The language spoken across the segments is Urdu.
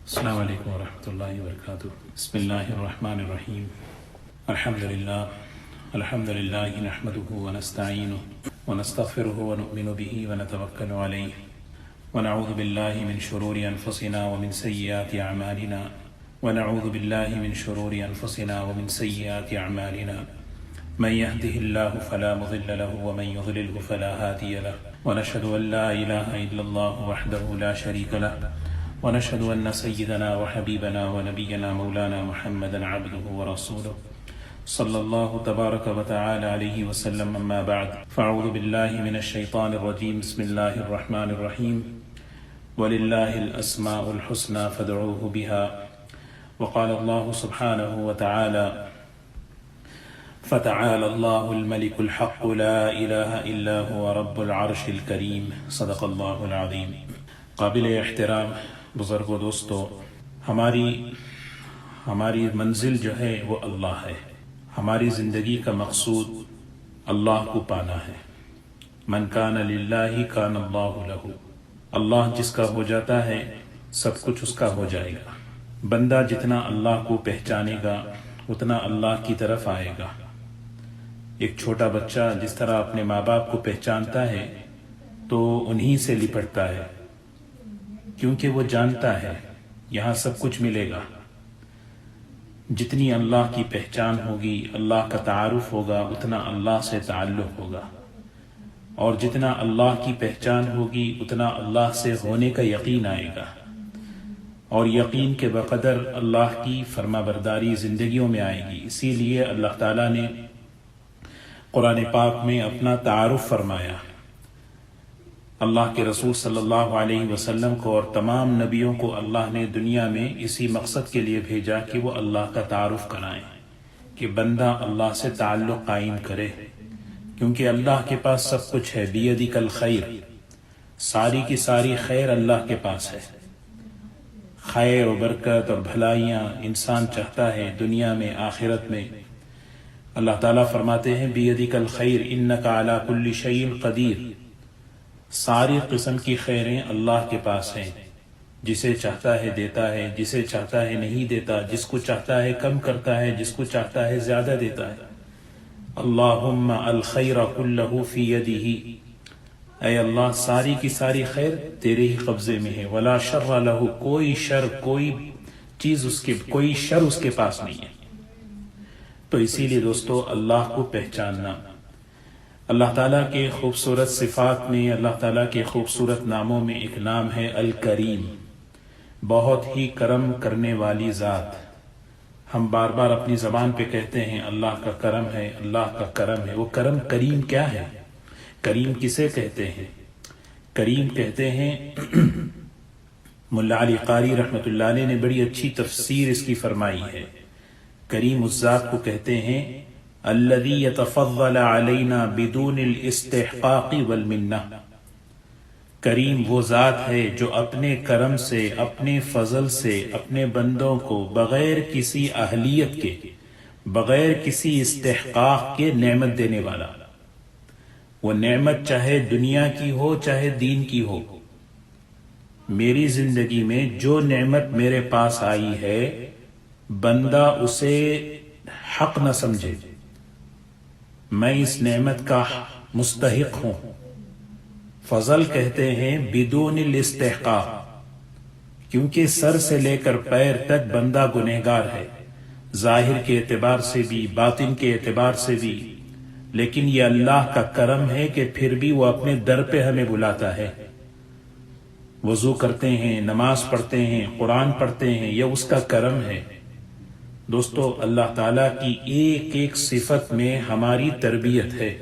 السلام علیکم ورحمۃ اللہ وبرکاتہ۔ بسم اللہ الرحمن الرحیم۔ الحمد للہ نحمده ونستعینه ونستغفره ونؤمن به ونتوکل علیہ ونعوذ باللہ من شرور انفسنا ومن سیئات اعمالنا ومن سیئات اعمالنا من يهده الله فلا مضل له ومن يضلله فلا هادي له ونشهد ان لا اله الا الله وحده لا شريك له ونشهد أن سيدنا وحبيبنا ونبينا مولانا محمدا عبده ورسوله صلى الله تبارك وتعالى عليه وسلم، أما بعد فأعوذ بالله من الشيطان الرجيم، بسم الله الرحمن الرحيم، ولله الأسماء الحسنى فادعوه بها، وقال الله سبحانه وتعالى فتعالى الله الملك الحق لا إله إلا هو رب العرش الكريم، صدق الله العظيم۔ قابل احترام بزرگ و دوستو، ہماری منزل جو ہے وہ اللہ ہے۔ ہماری زندگی کا مقصود اللہ کو پانا ہے۔ من کان للہ کان اللہ لہ، اللہ جس کا ہو جاتا ہے سب کچھ اس کا ہو جائے گا۔ بندہ جتنا اللہ کو پہچانے گا اتنا اللہ کی طرف آئے گا۔ ایک چھوٹا بچہ جس طرح اپنے ماں باپ کو پہچانتا ہے تو انہی سے لپٹتا ہے، کیونکہ وہ جانتا ہے یہاں سب کچھ ملے گا۔ جتنی اللہ کی پہچان ہوگی، اللہ کا تعارف ہوگا، اتنا اللہ سے تعلق ہوگا، اور جتنا اللہ کی پہچان ہوگی اتنا اللہ سے ہونے کا یقین آئے گا، اور یقین کے بقدر اللہ کی فرما برداری زندگیوں میں آئے گی۔ اسی لیے اللہ تعالیٰ نے قرآن پاک میں اپنا تعارف فرمایا۔ اللہ کے رسول صلی اللہ علیہ وسلم کو اور تمام نبیوں کو اللہ نے دنیا میں اسی مقصد کے لیے بھیجا کہ وہ اللہ کا تعارف کرائیں، کہ بندہ اللہ سے تعلق قائم کرے، کیونکہ اللہ کے پاس سب کچھ ہے۔ بیدک الخیر، ساری کی ساری خیر اللہ کے پاس ہے۔ خیر و برکت اور بھلائیاں انسان چاہتا ہے دنیا میں آخرت میں۔ اللہ تعالیٰ فرماتے ہیں بیدک الخیر انک علی کل شیء قدیر، ساری قسم کی خیریں اللہ کے پاس ہیں۔ جسے چاہتا ہے دیتا ہے، جسے چاہتا ہے نہیں دیتا، جس کو چاہتا ہے کم کرتا ہے، جس کو چاہتا ہے زیادہ دیتا ہے۔ اللہم الخیر کلہ فی یدہ، اے اللہ ساری کی ساری خیر تیرے ہی قبضے میں ہے۔ ولا شر لہ، کوئی شر اس کے پاس نہیں ہے۔ تو اسی لیے دوستو اللہ کو پہچاننا، اللہ تعالیٰ کے خوبصورت صفات میں، اللہ تعالیٰ کے خوبصورت ناموں میں ایک نام ہے الکریم، بہت ہی کرم کرنے والی ذات۔ ہم بار بار اپنی زبان پہ کہتے ہیں اللہ کا کرم ہے، اللہ کا کرم ہے۔ وہ کرم کریم کیا ہے؟ کریم کسے کہتے ہیں؟ کریم کہتے ہیں ملا علی قاری رحمۃ اللہ علیہ نے بڑی اچھی تفسیر اس کی فرمائی ہے۔ کریم اس ذات کو کہتے ہیں الذی یتفضل علینا بدون الاستحقاق والمنہ۔ کریم وہ ذات ہے جو اپنے کرم سے، اپنے فضل سے اپنے بندوں کو بغیر کسی اہلیت کے، بغیر کسی استحقاق کے نعمت دینے والا۔ وہ نعمت چاہے دنیا کی ہو چاہے دین کی ہو۔ میری زندگی میں جو نعمت میرے پاس آئی ہے بندہ اسے حق نہ سمجھے، میں اس نعمت کا مستحق ہوں۔ فضل کہتے ہیں بدون الاستحقاق، کیونکہ سر سے لے کر پیر تک بندہ گنہگار ہے، ظاہر کے اعتبار سے بھی باطن کے اعتبار سے بھی، لیکن یہ اللہ کا کرم ہے کہ پھر بھی وہ اپنے در پہ ہمیں بلاتا ہے۔ وضو کرتے ہیں، نماز پڑھتے ہیں، قرآن پڑھتے ہیں، یہ اس کا کرم ہے۔ دوستو اللہ تعالیٰ کی ایک ایک صفت میں ہماری تربیت ہے۔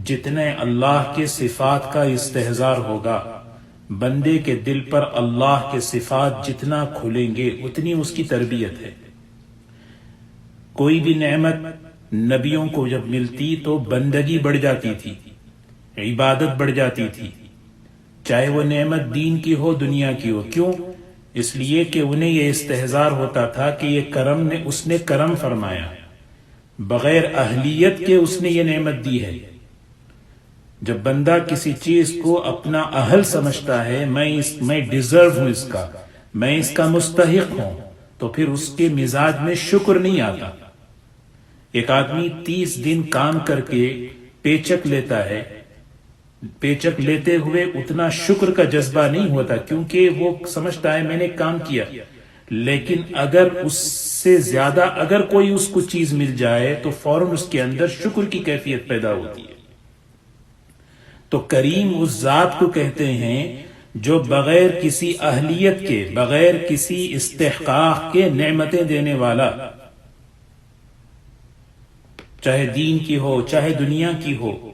جتنے اللہ کے صفات کا استحضار ہوگا، بندے کے دل پر اللہ کے صفات جتنا کھلیں گے اتنی اس کی تربیت ہے۔ کوئی بھی نعمت نبیوں کو جب ملتی تو بندگی بڑھ جاتی تھی، عبادت بڑھ جاتی تھی، چاہے وہ نعمت دین کی ہو دنیا کی ہو۔ کیوں؟ اس لیے کہ انہیں یہ استحضار ہوتا تھا کہ یہ اس نے کرم فرمایا، بغیر اہلیت کے اس نے یہ نعمت دی ہے۔ جب بندہ کسی چیز کو اپنا اہل سمجھتا ہے، میں ڈیزرو ہوں اس کا، میں اس کا مستحق ہوں، تو پھر اس کے مزاج میں شکر نہیں آتا۔ ایک آدمی 30 دن کام کر کے پیچک لیتا ہے، پیچک لیتے ہوئے اتنا شکر کا جذبہ نہیں ہوتا، کیونکہ وہ سمجھتا ہے میں نے کام کیا۔ لیکن اگر اس سے زیادہ اگر کوئی اس کو چیز مل جائے تو فوراً اس کے اندر شکر کی کیفیت پیدا ہوتی ہے۔ تو کریم اس ذات کو کہتے ہیں جو بغیر کسی اہلیت کے، بغیر کسی استحقاق کے نعمتیں دینے والا، چاہے دین کی ہو چاہے دنیا کی ہو۔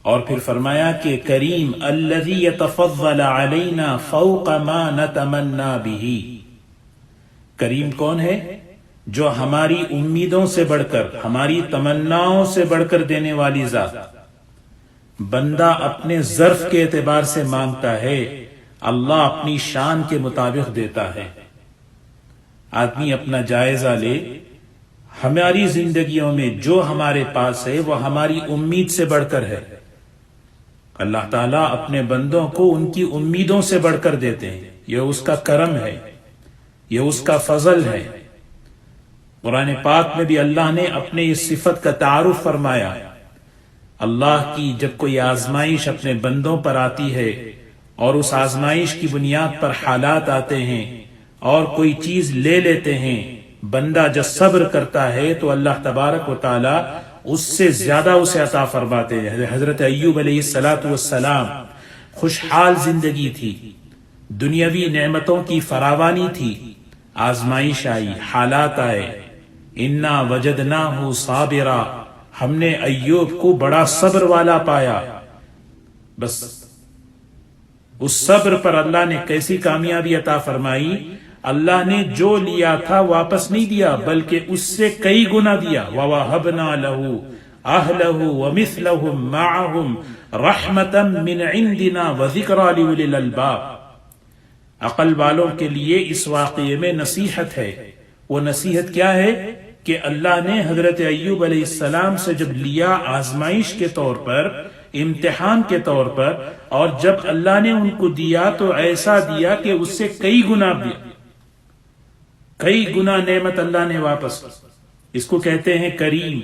اور پھر فرمایا کہ کریم الذی یتفضل علینا فوق ما نتمنا بہ، کریم کون ہے؟ جو ہماری امیدوں سے بڑھ کر، ہماری تمناؤں سے بڑھ کر دینے والی ذات۔ بندہ اپنے ظرف کے اعتبار سے مانگتا ہے، اللہ اپنی شان کے مطابق دیتا ہے۔ آدمی اپنا جائزہ لے، ہماری زندگیوں میں جو ہمارے پاس ہے وہ ہماری امید سے بڑھ کر ہے۔ اللہ تعالیٰ اپنے بندوں کو ان کی امیدوں سے بڑھ کر دیتے ہیں، یہ اس کا کرم ہے، یہ اس کا فضل ہے۔ قرآن پاک میں بھی اللہ نے اپنے اس صفت کا تعارف فرمایا۔ اللہ کی جب کوئی آزمائش اپنے بندوں پر آتی ہے اور اس آزمائش کی بنیاد پر حالات آتے ہیں اور کوئی چیز لے لیتے ہیں، بندہ جب صبر کرتا ہے تو اللہ تبارک و تعالی اس سے زیادہ اسے عطا فرماتے ہیں۔ حضرت ایوب علیہ السلام خوشحال زندگی تھی، دنیاوی نعمتوں کی فراوانی تھی، آزمائش آئی، حالات آئے، انا وجدناہ صابرا، ہم نے ایوب کو بڑا صبر والا پایا۔ بس اس صبر پر اللہ نے کیسی کامیابی عطا فرمائی، اللہ نے جو لیا تھا واپس نہیں دیا بلکہ اس سے کئی گنا دیا۔ وَوَهَبْنَا لَهُ أَهْلَهُ وَمِثْلَهُمْ مَعَهُمْ رَحْمَةً مِّنْ عِنْدِنَا وَذِكْرَىٰ لِأُولِي الْأَلْبَابِ۔ عقل والوں کے لیے اس واقعے میں نصیحت ہے۔ وہ نصیحت کیا ہے کہ اللہ نے حضرت ایوب علیہ السلام سے جب لیا آزمائش کے طور پر، امتحان کے طور پر، اور جب اللہ نے ان کو دیا تو ایسا دیا کہ اس سے کئی گنا دیا، کئی گنا نعمت اللہ نے واپس۔ اس کو کہتے ہیں کریم،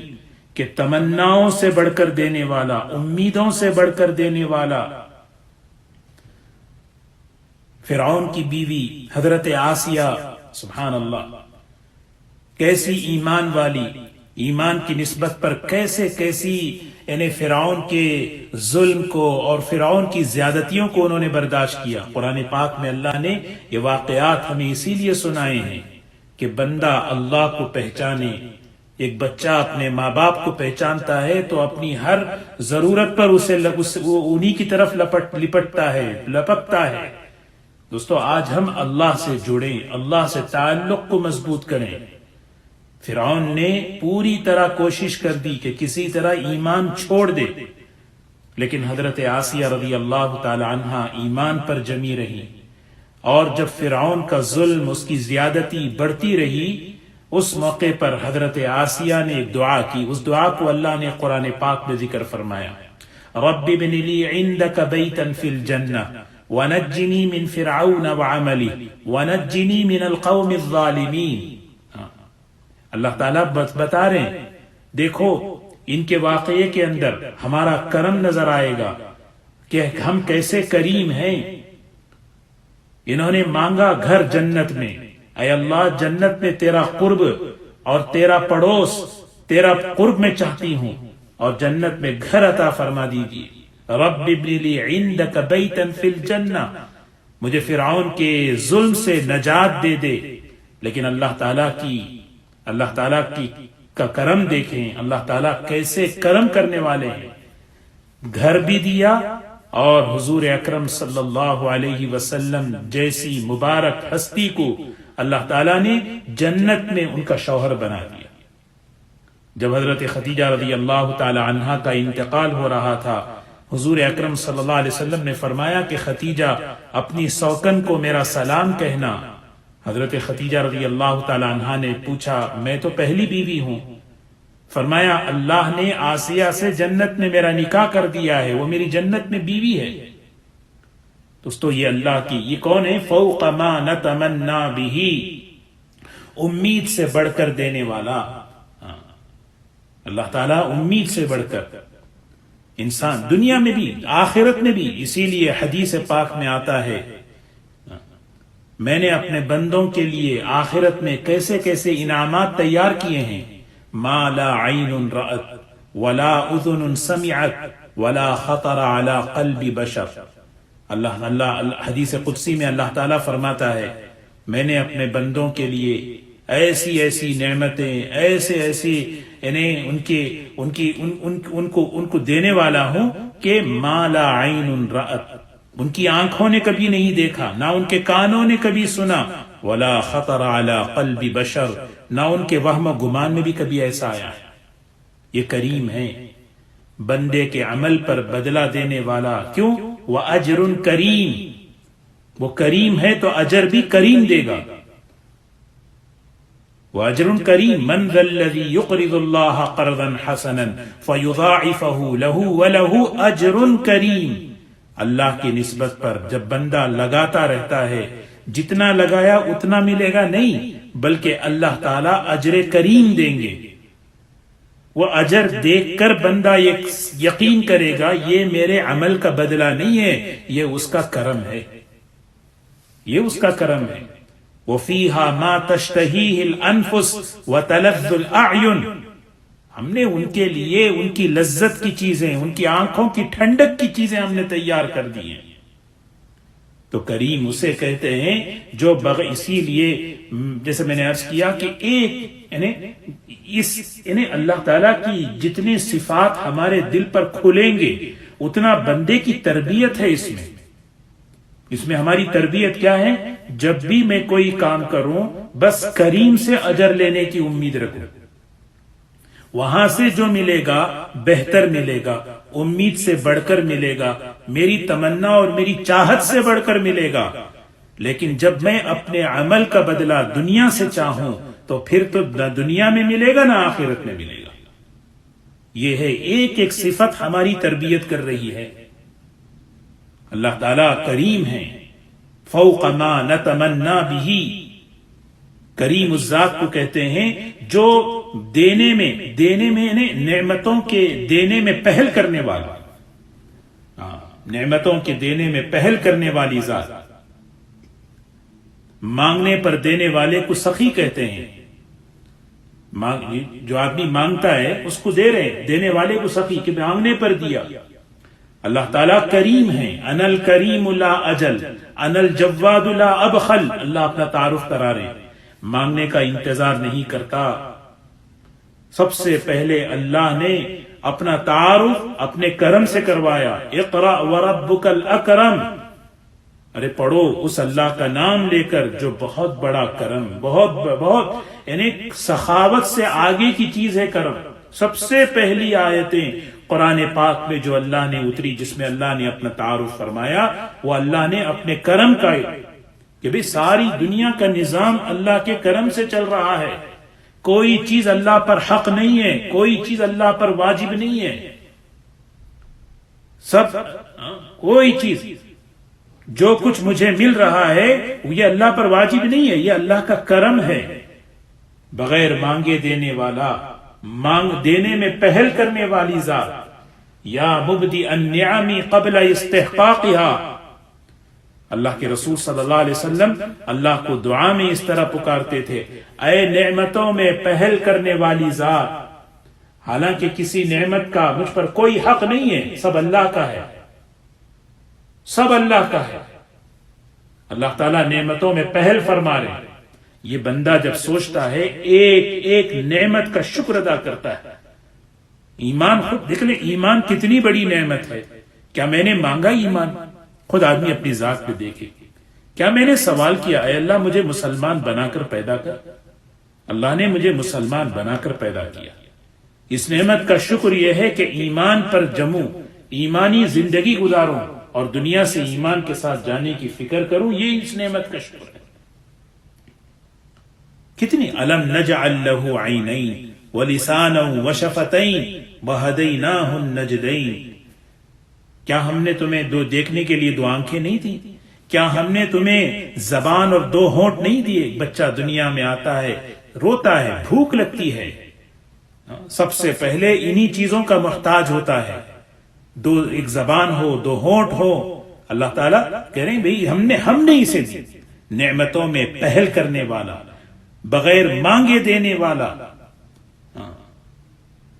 کہ تمناؤں سے بڑھ کر دینے والا، امیدوں سے بڑھ کر دینے والا۔ فرعون کی بیوی حضرت آسیہ، سبحان اللہ، کیسی ایمان والی، ایمان کی نسبت پر کیسی یعنی فرعون کے ظلم کو اور فرعون کی زیادتیوں کو انہوں نے برداشت کیا۔ قرآن پاک میں اللہ نے یہ واقعات ہمیں اسی لیے سنائے ہیں کہ بندہ اللہ کو پہچانے۔ ایک بچہ اپنے ماں باپ کو پہچانتا ہے تو اپنی ہر ضرورت پر وہ انہی کی طرف لپٹتا ہے، لپکتا ہے۔ دوستو آج ہم اللہ سے جڑیں، اللہ سے تعلق کو مضبوط کریں۔ فرعون نے پوری طرح کوشش کر دی کہ کسی طرح ایمان چھوڑ دے، لیکن حضرت آسیہ رضی اللہ تعالی عنہا ایمان پر جمی رہی۔ اور جب فرعون کا ظلم، اس کی زیادتی بڑھتی رہی، اس موقع پر حضرت آسیہ نے ایک دعا کی۔ اس دعا کو اللہ نے قرآن پاک میں ذکر فرمایا، رب ابن لی عندک بیتا فی الجنہ ونجنی من فرعون وعملہ ونجنی من القوم الظالمین۔ اللہ تعالیٰ بتا رہے ہیں، دیکھو ان کے واقعے کے اندر ہمارا کرم نظر آئے گا کہ ہم کیسے کریم ہیں۔ انہوں نے مانگا گھر جنت میں، اے اللہ جنت میں تیرا قرب اور تیرا پڑوس، تیرا قرب میں چاہتی ہوں، اور جنت میں گھر عطا فرما دیجیے۔ رب ابن لی عندک بیتا فی الجنہ، مجھے فرعون کے ظلم سے نجات دے دے۔ لیکن اللہ تعالیٰ کا کرم دیکھیں، اللہ تعالیٰ کیسے کرم کرنے والے ہیں۔ گھر بھی دیا اور حضور اکرم صلی اللہ علیہ وسلم جیسی مبارک ہستی کو اللہ تعالیٰ نے جنت میں ان کا شوہر بنا دیا۔ جب حضرت خدیجہ رضی اللہ تعالی عنہا کا انتقال ہو رہا تھا، حضور اکرم صلی اللہ علیہ وسلم نے فرمایا کہ خدیجہ اپنی سوکن کو میرا سلام کہنا۔ حضرت خدیجہ رضی اللہ تعالی عنہا نے پوچھا، میں تو پہلی بیوی ہوں۔ فرمایا اللہ نے آسیہ سے جنت میں میرا نکاح کر دیا ہے، وہ میری جنت میں بیوی ہے۔ دوستو یہ اللہ کی، یہ کون ہے؟ فوق ما نتمنا به، امید سے بڑھ کر دینے والا اللہ تعالیٰ، امید سے بڑھ کر انسان دنیا میں بھی آخرت میں بھی. اسی لیے حدیث پاک میں آتا ہے میں نے اپنے بندوں کے لیے آخرت میں کیسے کیسے انعامات تیار کیے ہیں. ما لا عین رأت ولا اذن سمعت ولا خطر على قلب بشر. اللہ حدیث قدسی میں اللہ تعالیٰ فرماتا ہے میں نے اپنے بندوں کے لیے ایسی ایسی نعمتیں، ایسی یعنی ان کو دینے والا ہوں کہ ما لا عین رأت، ان کی آنکھوں نے کبھی نہیں دیکھا، نہ ان کے کانوں نے کبھی سنا، ولا خطر علی قلب بشر، نہ ان کے وہم و گمان میں بھی کبھی ایسا آیا ہے. یہ کریم ہے، بندے کے عمل پر بدلہ دینے والا. کیوں؟ وَأَجْرٌ کریم، وہ کریم ہے تو اجر بھی کریم دے گا. وَأَجْرٌ کریم، من ذا الذی یقرض اللہ قرضا حسنا فیضاعفہ لہ وَلَهُ أَجْرٌ کریم. اللہ کی نسبت پر جب بندہ لگاتا رہتا ہے، جتنا لگایا اتنا ملے گا نہیں، بلکہ اللہ تعالیٰ اجر کریم دیں گے. وہ اجر دیکھ کر بندہ یقین کرے گا یہ میرے عمل کا بدلہ نہیں ہے، یہ اس کا کرم ہے، یہ اس کا کرم ہے. وَفِيهَا مَا تَشْتَهِيهِ الْأَنفُسُ وَتَلَذُّ الْأَعْيُنُ، ہم نے ان کے لیے ان کی لذت کی چیزیں، ان کی آنکھوں کی ٹھنڈک کی چیزیں ہم نے تیار کر دی ہیں. تو کریم اسے کہتے ہیں جو اسی لیے جیسے میں نے عرض کیا کہ ایک یعنی اللہ تعالیٰ کی جتنے صفات ہمارے دل پر کھلیں گے اتنا بندے کی تربیت ہے. اس میں ہماری تربیت کیا ہے؟ جب بھی میں کوئی کام کروں بس کریم سے اجر لینے کی امید رکھوں، وہاں سے جو ملے گا بہتر ملے گا، امید سے بڑھ کر ملے گا، میری تمنا اور میری چاہت سے بڑھ کر ملے گا. لیکن جب میں اپنے عمل کا بدلہ دنیا سے چاہوں تو پھر تو نہ دنیا میں ملے گا نہ آخرت میں ملے گا. یہ ہے ایک ایک صفت ہماری تربیت کر رہی ہے. اللہ تعالیٰ کریم ہے، فوق ما نتمنا به، کریم اس ذات کو کہتے ہیں جو دینے میں نعمتوں کے دینے میں پہل کرنے والا، نعمتوں کے دینے میں پہل کرنے والی ذات. مانگنے پر دینے والے کو سخی کہتے ہیں. جو آدمی مانگتا ہے اس کو دے رہے، دینے والے کو سخی کہ مانگنے پر دیا. اللہ تعالیٰ کریم ہے. انا الکریم لا اجل، انا الجواد لا ابخل. اللہ اپنا تعارف کرا رہے، مانگنے کا انتظار نہیں کرتا. سب سے پہلے اللہ نے اپنا تعارف اپنے کرم سے کروایا. اقرأ وربک الاکرم، ارے پڑھو اس اللہ کا نام لے کر جو بہت بڑا کرم، بہت یعنی سخاوت سے آگے کی چیز ہے کرم. سب سے پہلی آیتیں قرآن پاک میں جو اللہ نے اتری جس میں اللہ نے اپنا تعارف فرمایا وہ اللہ نے اپنے کرم کا، کہ بھی ساری دنیا کا نظام اللہ کے کرم سے چل رہا ہے. کوئی چیز اللہ پر حق نہیں ہے، کوئی چیز اللہ پر واجب نہیں ہے. کوئی چیز جو کچھ مجھے مل رہا ہے یہ اللہ پر واجب نہیں ہے، یہ اللہ کا کرم ہے. بغیر مانگے دینے والا، مانگ دینے میں پہل کرنے والی ذات. یا مبدی النعم قبل استحقاقها، اللہ کے رسول صلی اللہ علیہ وسلم اللہ کو دعا میں اس طرح پکارتے تھے، اے نعمتوں میں پہل کرنے والی ذات. حالانکہ کسی نعمت کا مجھ پر کوئی حق نہیں ہے، سب اللہ کا ہے، سب اللہ کا ہے. اللہ تعالیٰ نعمتوں میں پہل فرما رہے ہیں. یہ بندہ جب سوچتا ہے ایک ایک نعمت کا شکر ادا کرتا ہے. ایمان خود دیکھ لیں، ایمان کتنی بڑی نعمت ہے. کیا میں نے مانگا ایمان؟ خود آدمی اپنی ذات پہ دیکھے. کیا میں نے سوال کیا اے اللہ مجھے مسلمان بنا کر پیدا کر؟ اللہ نے مجھے مسلمان بنا کر پیدا کیا. اس نعمت کا شکر یہ ہے کہ ایمان پر جموں، ایمانی زندگی گزاروں اور دنیا سے ایمان کے ساتھ جانے کی فکر کروں. یہ اس نعمت کا شکر ہے. کتنی الم نجعل له عینین ولسانا وشفتین وہدیناہ النجدین. کیا ہم نے تمہیں دیکھنے کے لیے دو آنکھیں نہیں تھی، کیا ہم نے تمہیں زبان اور دو ہونٹ نہیں دیے؟ بچہ دنیا میں آتا ہے، روتا ہے، بھوک لگتی ہے، سب سے پہلے انہی چیزوں کا محتاج ہوتا ہے، ایک زبان ہو، دو ہونٹ ہو۔ اللہ تعالیٰ کہہ رہے ہیں بھئی ہم نے اسے دی، نعمتوں میں پہل کرنے والا، بغیر مانگے دینے والا،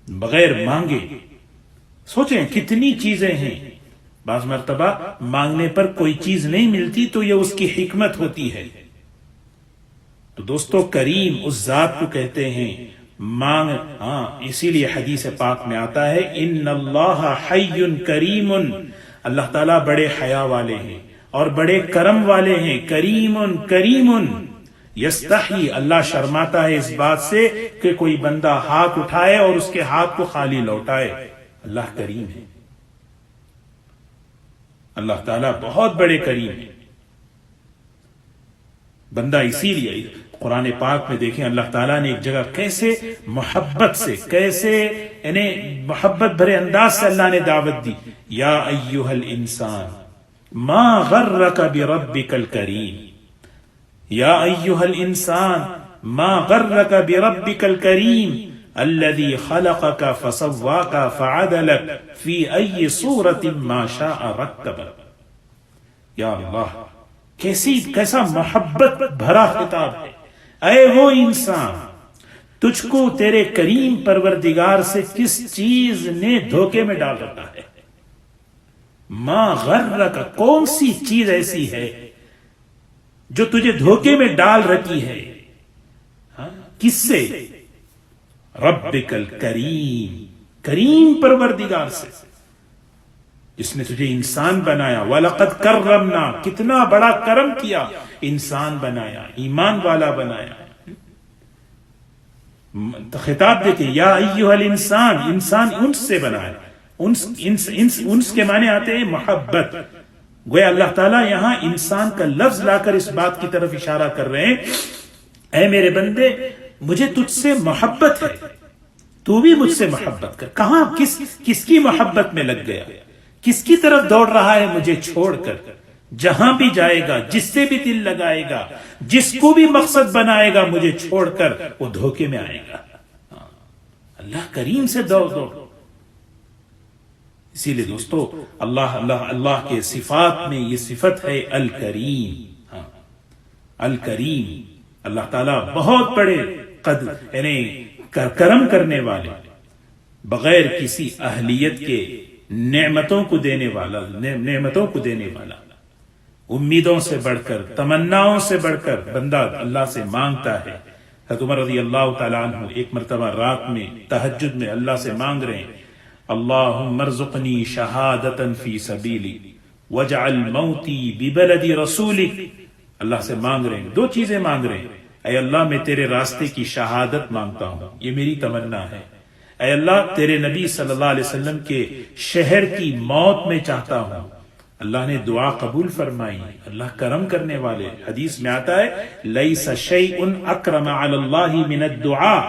بغیر مانگے۔ سوچیں کتنی چیزیں ہیں، بعض مرتبہ مانگنے پر کوئی چیز نہیں ملتی تو یہ اس کی حکمت ہوتی ہے۔ تو دوستو کریم اس ذات کو کہتے ہیں مانگ، اسی لیے حدیث پاک میں آتا ہے ان اللہ حی کریم، اللہ تعالیٰ بڑے حیا والے ہیں اور بڑے کرم والے ہیں۔ کریم یستحی، اللہ شرماتا ہے اس بات سے کہ کوئی بندہ ہاتھ اٹھائے اور اس کے ہاتھ کو خالی لوٹائے۔ اللہ کریم ہے، اللہ تعالیٰ بہت بڑے کریم ہیں۔ بندہ اسی لیے قرآن پاک میں دیکھیں اللہ تعالیٰ نے ایک جگہ کیسے محبت سے، کیسے محبت بھرے انداز سے اللہ نے دعوت دی، یا ایھا الانسان ما غرک بربک الکریم، یا ایھا الانسان ما غرک بربک الکریم الذی خلقک فسواک فعدلک فی ای صورت ما شاء رکبک۔ یا اللہ، کیسا محبت بھرا خطاب ہے۔ اے وہ انسان، تجھ کو تیرے کریم پروردگار سے کس چیز نے دھوکے میں ڈال رکھا ہے؟ ما غرک، کون سی چیز ایسی ہے جو تجھے دھوکے میں ڈال رکھی ہے؟ کس سے؟ ربک الکریم، کریم پروردگار سے، جس نے تجھے انسان بنایا۔ وَلَقَدْ كَرَّمْنَا، کتنا بڑا کرم کیا، انسان بنایا، ایمان والا بنایا۔ خطاب دیکھیں، یا ایھا الانسان، انسان انس سے بنایا۔ انس کے معنی آتے ہیں محبت۔ گویا اللہ تعالیٰ یہاں انسان کا لفظ لا کر اس بات کی طرف اشارہ کر رہے ہیں، اے میرے بندے مجھے تجھ سے محبت ہے، تو بھی مجھ سے محبت کر۔ کہاں کس کی محبت میں لگ گیا؟ کس کی طرف دوڑ رہا ہے مجھے چھوڑ کر؟ جہاں بھی جائے گا، جس سے بھی دل لگائے گا، جس کو بھی مقصد بنائے گا مجھے چھوڑ کر، وہ دھوکے میں آئے گا۔ اللہ کریم سے دوڑ۔ اسی لیے دوستو اللہ کے صفات میں یہ صفت ہے الکریم۔ الکریم، اللہ تعالیٰ بہت بڑے یعنی کرم کرنے والے، بغیر کسی اہلیت کے نعمتوں کو دینے والا، امیدوں سے بڑھ کر، تمناؤں سے بڑھ کر بندہ اللہ سے مانگتا ہے۔ حضرت عمر رضی اللہ تعالیٰ عنہ ایک مرتبہ رات میں تہجد میں اللہ سے مانگ رہے ہیں، اللہم ارزقنی شہادتا فی سبیلی واجعل موتی ببلد رسولک۔ اللہ سے مانگ رہے ہیں، دو چیزیں مانگ رہے ہیں، اے اللہ میں تیرے راستے کی شہادت مانگتا ہوں، یہ میری تمنا ہے۔ اے اللہ تیرے نبی صلی اللہ علیہ وسلم کے شہر کی موت میں چاہتا ہوں۔ اللہ نے دعا قبول فرمائی، اللہ کرم کرنے والے۔ حدیث میں آتا ہے لیس شیء اکرم علی اللہ من الدعاء،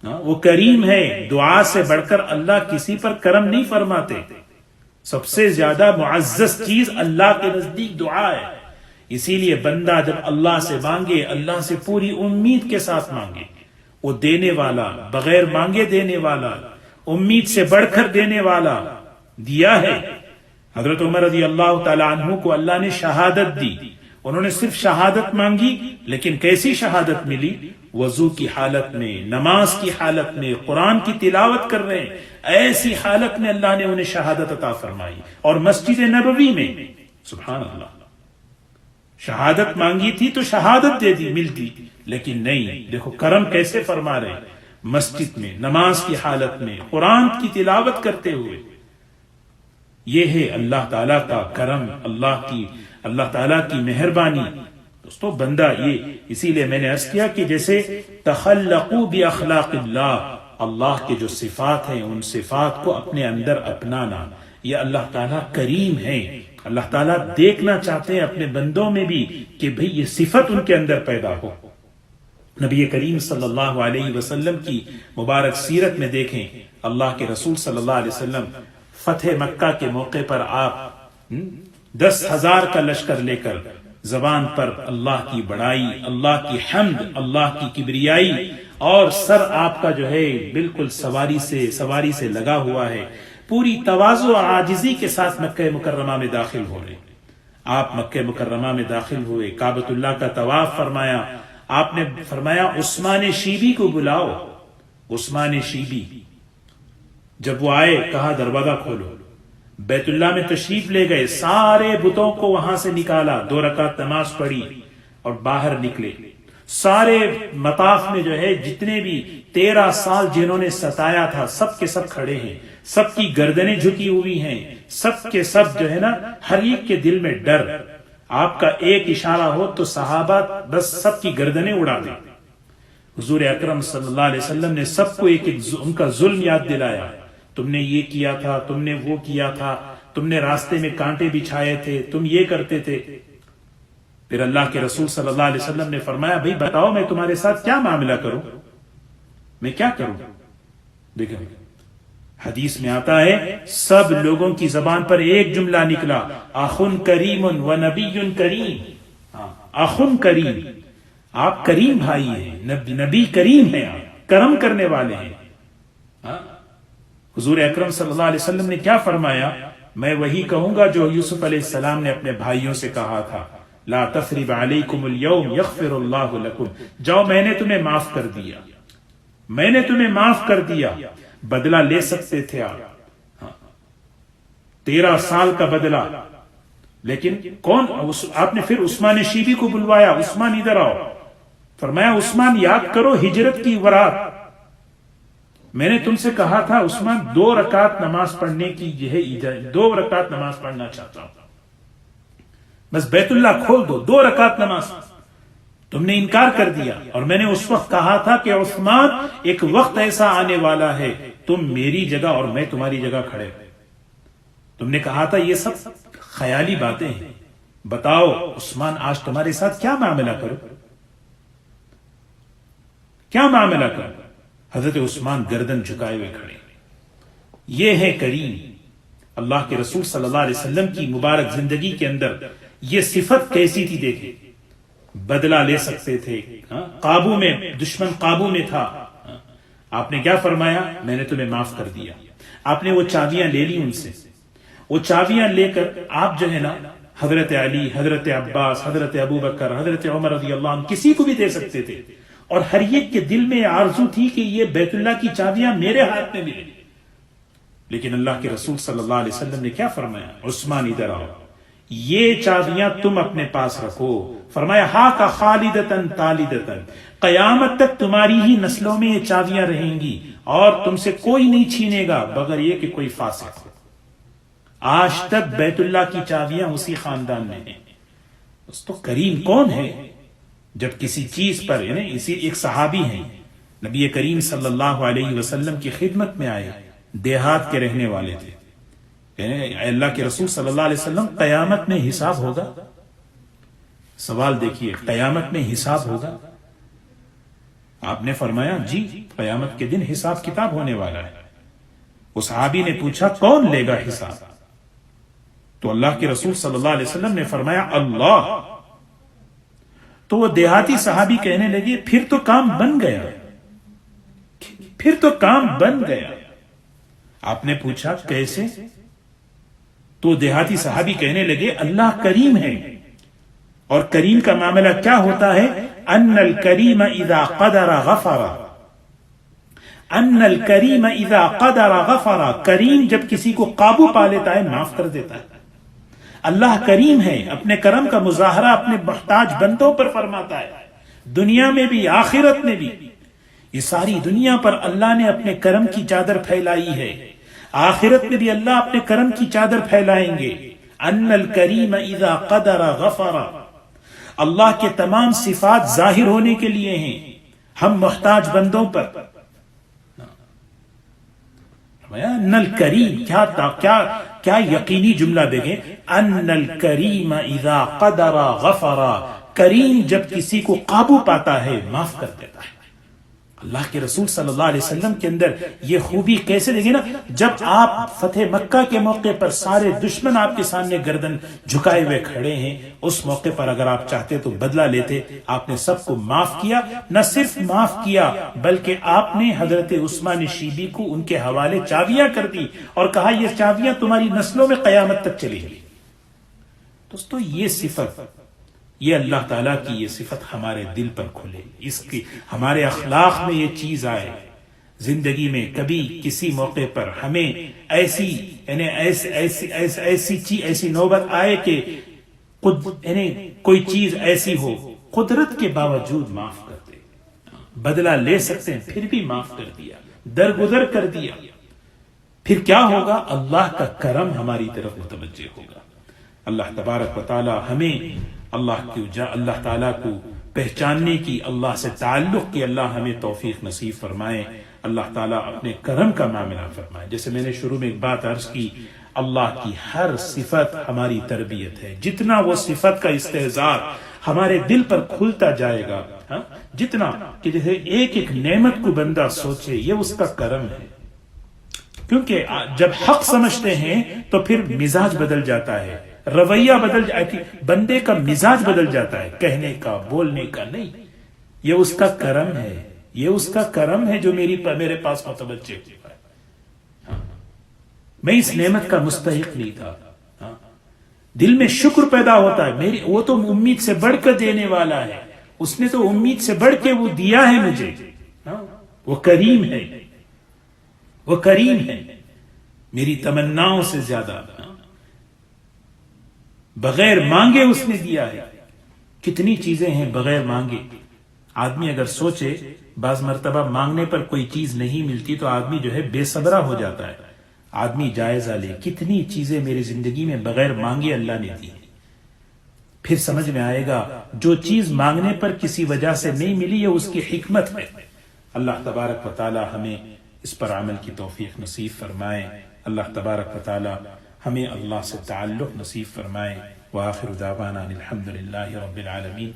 وہ کریم ہے، دعا سے بڑھ کر اللہ کسی پر کرم نہیں فرماتے۔ سب سے زیادہ معزز چیز اللہ کے نزدیک دعا ہے۔ اسی لیے بندہ جب اللہ سے مانگے، اللہ سے پوری امید کے ساتھ مانگے، وہ دینے والا، بغیر مانگے دینے والا، امید سے بڑھ کر دینے والا، دیا ہے۔ حضرت عمر رضی اللہ تعالیٰ عنہ کو اللہ نے شہادت دی، انہوں نے صرف شہادت مانگی، لیکن کیسی شہادت ملی؟ وضو کی حالت میں، نماز کی حالت میں، قرآن کی تلاوت کر رہے ہیں، ایسی حالت میں اللہ نے انہیں شہادت عطا فرمائی۔ اور مسجد نبوی میں، سبحان اللہ، شہادت مانگی تھی تو شہادت دے دی، ملتی، لیکن نہیں، دیکھو کرم کیسے فرما رہے ہیں، مسجد میں، نماز کی حالت میں، قرآن کی تلاوت کرتے ہوئے۔ یہ ہے اللہ تعالیٰ کا کرم، اللہ تعالیٰ کی مہربانی۔ دوستو بندہ یہ، اسی لیے میں نے عرض کیا کہ جیسے تخلقوا باخلاق اللہ کے جو صفات ہیں ان صفات کو اپنے اندر اپنانا، یہ اللہ تعالیٰ کریم ہے۔ اللہ تعالیٰ دیکھنا چاہتے ہیں اپنے بندوں میں بھی کہ بھئی یہ صفت ان کے اندر پیدا ہو۔ نبی کریم صلی اللہ علیہ وسلم کی مبارک سیرت میں دیکھیں، اللہ کے رسول صلی اللہ علیہ وسلم فتح مکہ کے موقع پر آپ 10,000 کا لشکر لے کر زبان پر اللہ کی بڑائی، اللہ کی حمد، اللہ کی کبریائی، اور سر آپ کا جو ہے بالکل سواری سے لگا ہوا ہے، پوری تواضع اور عاجزی کے ساتھ مکہ مکرمہ میں داخل ہو رہے. آپ مکہ مکرمہ میں داخل ہوئے، کعبۃ اللہ کا طواف فرمایا. آپ نے فرمایا عثمان شیبی کو بلاؤ. عثمان شیبی جب وہ آئے کہا دروازہ کھولو. بیت اللہ میں تشریف لے گئے، سارے بتوں کو وہاں سے نکالا، 2 رکعت نماز پڑھی اور باہر نکلے. سارے مطاف میں جو ہے جتنے بھی 13 سال جنہوں نے ستایا تھا سب کے سب کھڑے ہیں، سب کی گردنیں جھکی ہوئی ہیں، سب کے سب جو ہے نا ہر ایک کے دل میں ڈر. آپ کا ایک اشارہ ہو تو صحابہ بس سب کی گردنیں اڑا دیں. حضور اکرم صلی اللہ علیہ وسلم نے سب کو ایک ان کا ظلم یاد دلایا. تم نے یہ کیا تھا، تم نے وہ کیا تھا، تم نے راستے میں کانٹے بچھائے تھے، تم یہ کرتے تھے. پھر اللہ کے رسول صلی اللہ علیہ وسلم نے فرمایا بھئی بتاؤ میں تمہارے ساتھ کیا معاملہ کروں، میں کیا کروں. دیکھیں حدیث میں آتا ہے سب لوگوں کی زبان پر ایک جملہ نکلا، اخن کریم و نبی کریم. اخن کریم، آپ کریم بھائی ہیں، نبی کریم ہیں، آپ کرم کرنے والے ہیں. حضور اکرم صلی اللہ علیہ وسلم نے کیا فرمایا؟ میں وہی کہوں گا جو یوسف علیہ السلام نے اپنے بھائیوں سے کہا تھا، لا تثریب علیکم اليوم یغفر اللہ لکم. جاؤ میں نے تمہیں معاف کر دیا، میں نے تمہیں معاف کر دیا. بدلہ لے سکتے تھے آپ، 13 سال کا بدلہ. لیکن کون؟ آپ نے پھر عثمان شیبی کو بلوایا، عثمان ادھر آؤ. فرمایا عثمان یاد کرو ہجرت کی ورات، میں نے تم سے کہا تھا عثمان 2 رکعت نماز پڑھنے کی یہ ہے اجازت، 2 رکعت نماز پڑھنا چاہتا ہوں، بس بیت اللہ کھول دو، 2 رکعت نماز. تم نے انکار کر دیا. اور میں نے اس وقت کہا تھا کہ عثمان ایک وقت ایسا آنے والا ہے تم میری جگہ اور میں تمہاری جگہ کھڑے. تم نے کہا تھا یہ سب خیالی باتیں ہیں. بتاؤ عثمان آج تمہارے ساتھ کیا معاملہ کرو، کیا معاملہ کرو. حضرت عثمان گردن جھکائے ہوئے کھڑے. یہ ہے کریم. اللہ کے رسول صلی اللہ علیہ وسلم کی مبارک زندگی کے اندر یہ صفت کیسی تھی دیکھیں. بدلہ لے سکتے تھے، قابو میں، دشمن قابو میں تھا. آپ نے کیا فرمایا؟ میں نے تمہیں معاف کر دیا. آپ نے وہ چابیاں لے لی ان سے. وہ چابیاں لے کر آپ جو ہے نا حضرت علی، حضرت عباس، حضرت ابو بکر، حضرت عمر رضی اللہ عنہ کسی کو بھی دے سکتے تھے. اور ہر ایک کے دل میں آرزو تھی کہ یہ بیت اللہ کی چابیاں میرے ہاتھ میں ملیں. لیکن اللہ کے رسول صلی اللہ علیہ وسلم نے کیا فرمایا؟ عثمان ادھر آؤ، یہ چابیاں تم اپنے پاس رکھو. فرمایا ہا کا خالدتن تالدتن، قیامت تک تمہاری ہی نسلوں میں یہ چابیاں رہیں گی اور تم سے کوئی نہیں چھینے گا بغیر یہ کہ کوئی فاسق ہو. آج تک بیت اللہ کی چابیاں اسی خاندان میں ہیں. تو کریم کون ہے جب کسی چیز پر، یعنی اسی ایک صحابی ہیں نبی کریم صلی اللہ علیہ وسلم کی خدمت میں آئے، دیہات کے رہنے والے تھے. یعنی اللہ کے رسول صلی اللہ علیہ وسلم قیامت میں حساب ہوگا؟ سوال دیکھیے، قیامت میں حساب ہوگا؟ آپ نے فرمایا جی قیامت کے دن حساب کتاب ہونے والا ہے. اس صحابی نے پوچھا کون لے گا حساب؟ تو اللہ کے رسول صلی اللہ علیہ وسلم نے فرمایا اللہ. تو وہ دیہاتی صحابی کہنے لگے پھر تو کام بن گیا، پھر تو کام بن گیا. آپ نے پوچھا کیسے؟ تو دیہاتی صحابی کہنے لگے اللہ کریم ہے، اور کریم کا معاملہ کیا ہوتا ہے؟ ان الکریم اذا قدر غفر، ان الکریم اذا قدر غفر. کریم جب کسی کو قابو پا لیتا ہے معاف کر دیتا ہے. اللہ کریم ہے، اپنے کرم کا مظاہرہ اپنے محتاج بندوں پر فرماتا ہے، دنیا میں بھی آخرت میں بھی. یہ ساری دنیا پر اللہ نے اپنے کرم کی چادر پھیلائی ہے، آخرت میں بھی اللہ اپنے کرم کی چادر پھیلائیں گے. ان الکریم اذا قدر غفر. اللہ کے تمام صفات ظاہر ہونے کے لیے ہیں ہم محتاج بندوں پر. ان الکریم کیا یقینی جملہ دیکھیں، ان الکریم اذا قدر غفر. کریم جب کسی کو قابو پاتا ہے معاف کر دیتا ہے. اللہ کے رسول صلی اللہ علیہ وسلم کے اندر یہ خوبی کیسے دیکھیں نا، جب آپ فتح مکہ کے موقع پر سارے دشمن آپ کے سامنے گردن جھکائے ہوئے کھڑے ہیں، اس موقع پر اگر آپ چاہتے تو بدلہ لیتے، آپ نے سب کو معاف کیا، نہ صرف معاف کیا بلکہ آپ نے حضرت عثمان شیبی کو ان کے حوالے چابیاں کر دی اور کہا یہ چابیاں تمہاری نسلوں میں قیامت تک چلیں گی۔ دوستو یہ صفت، یہ اللہ تعالیٰ کی یہ صفت ہمارے دل پر کھلے، اس کی ہمارے اخلاق میں یہ چیز آئے، زندگی میں کبھی کسی موقع پر ہمیں ایسی یعنی ایسی نوبت آئے کہ کوئی چیز ایسی ہو، قدرت کے باوجود معاف کر دے، بدلہ لے سکتے ہیں پھر بھی معاف کر دیا، درگزر کر دیا، پھر کیا ہوگا؟ اللہ کا کرم ہماری طرف متوجہ ہوگا۔ اللہ تبارک و تعالی ہمیں اللہ تعالیٰ کو پہچاننے کی، اللہ سے تعلق کی اللہ ہمیں توفیق نصیب فرمائے، اللہ تعالیٰ اپنے کرم کا معاملہ فرمائے۔ جیسے میں نے شروع میں ایک بات عرض کی، اللہ کی ہر صفت ہماری تربیت ہے، جتنا وہ صفت کا استحضار ہمارے دل پر کھلتا جائے گا، جتنا کہ جیسے ایک ایک نعمت کو بندہ سوچے یہ اس کا کرم ہے، کیونکہ جب حق سمجھتے ہیں تو پھر مزاج بدل جاتا ہے، رویہ بدل جاتا ہے، بندے کا مزاج بدل جاتا ہے، کہنے کا بولنے کا نہیں، یہ اس کا کرم ہے، یہ اس کا کرم ہے جو میرے پاس متوجہ ہوا ہے۔ میں اس نعمت کا مستحق نہیں تھا، دل میں شکر پیدا ہوتا ہے، وہ تو امید سے بڑھ کر دینے والا ہے، اس نے تو امید سے بڑھ کے وہ دیا ہے مجھے، وہ کریم ہے، وہ کریم ہے، میری تمناؤں سے زیادہ، بغیر مانگے اس نے دیا ہے۔ کتنی چیزیں ہیں بغیر مانگے، آدمی اگر سوچے بعض مرتبہ مانگنے پر کوئی چیز نہیں ملتی تو آدمی جو ہے بے صبرا ہو جاتا ہے، آدمی جائزہ لے کتنی چیزیں میری زندگی میں بغیر مانگے اللہ نے دی، پھر سمجھ میں آئے گا جو چیز مانگنے پر کسی وجہ سے نہیں ملی یہ اس کی حکمت ہے۔ اللہ تبارک و تعالی ہمیں اس پر عمل کی توفیق نصیب فرمائے، اللہ تبارک و تعالی ہمیں اللہ سے تعلق نصیب فرمائے۔ وآخر دعوانا الحمد للہ رب العالمین۔